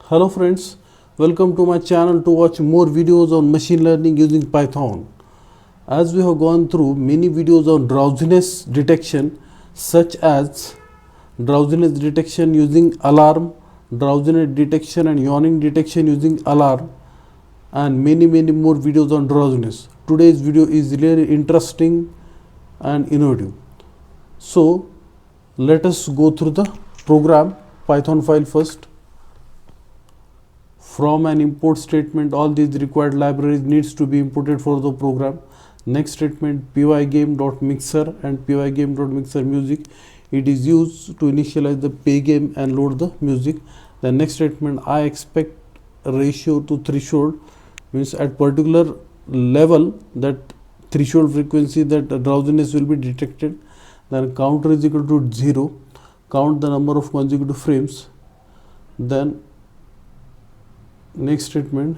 Hello friends, welcome to my channel to watch more videos on machine learning using Python. As we have gone through many videos on drowsiness detection, such as drowsiness detection using alarm, drowsiness detection and yawning detection using alarm, and many more videos on drowsiness. Today's video is really interesting and innovative. So let us go through the program Python file first. From an import statement, all these required libraries needs to be imported for the program. Next statement, pygame.mixer and pygame.mixer music. It is used to initialize the pygame and load the music. The next statement, I expect ratio to threshold, means at particular level that threshold frequency that drowsiness will be detected. Then counter is equal to 0. Count the number of consecutive frames. Then next statement,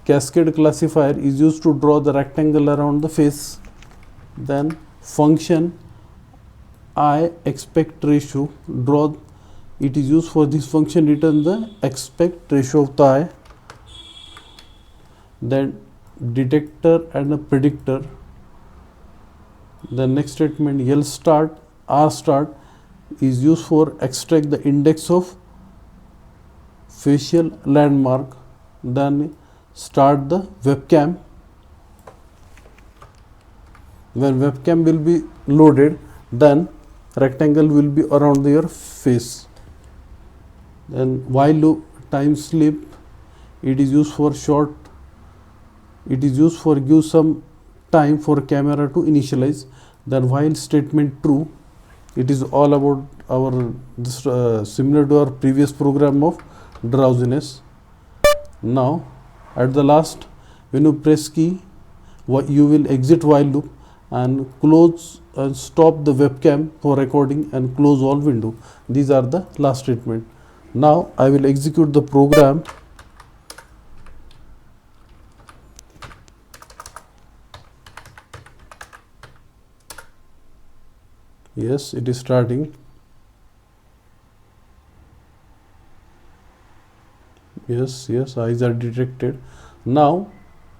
cascade classifier is used to draw the rectangle around the face. Then function I expect ratio, draw, it is used for this function, return the expect ratio of the I. Then detector and a predictor. The next statement, L start, R start is used for extract the index of facial landmark. Then start the webcam. When webcam will be loaded, then rectangle will be around your face. Then while loop, time sleep, it is used for short, it is used for give some time for camera to initialize. Then while statement true, it is all about our this similar to our previous program of drowsiness. Now at the last, when you press key, you will exit while loop and close and stop the webcam for recording and close all window. These are the last statement. Now I will execute the program. Yes, it is starting. Yes, eyes are detected. Now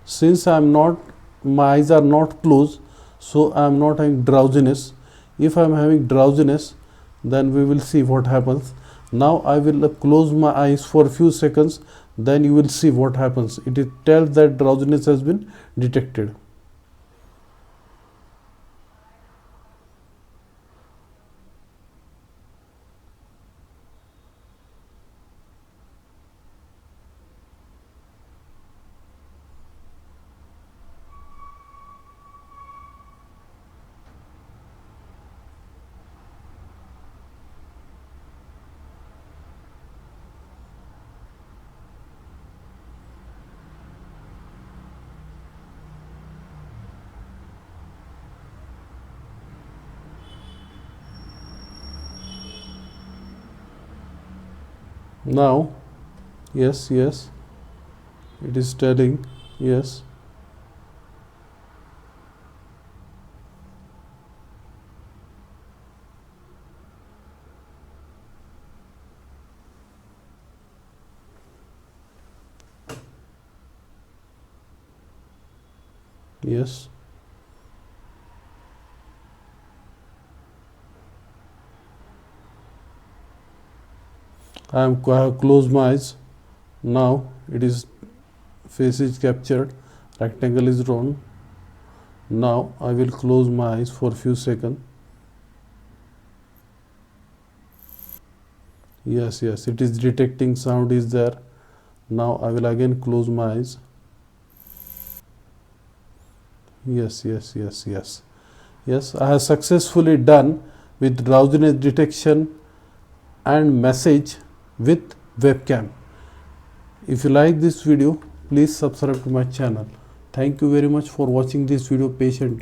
since I am not, my eyes are not closed, so I am not having drowsiness. If I am having drowsiness, then we will see what happens. Now I will close my eyes for a few seconds, then you will see what happens. It tells that drowsiness has been detected. Now yes, it is telling yes. Yes. I have closed my eyes. Now it is, face is captured, rectangle is drawn. Now I will close my eyes for few seconds. Yes, it is detecting sound is there. Now I will again close my eyes. Yes, I have successfully done with drowsiness detection and message with webcam. If you like this video, please subscribe to my channel. Thank you very much for watching this video patiently.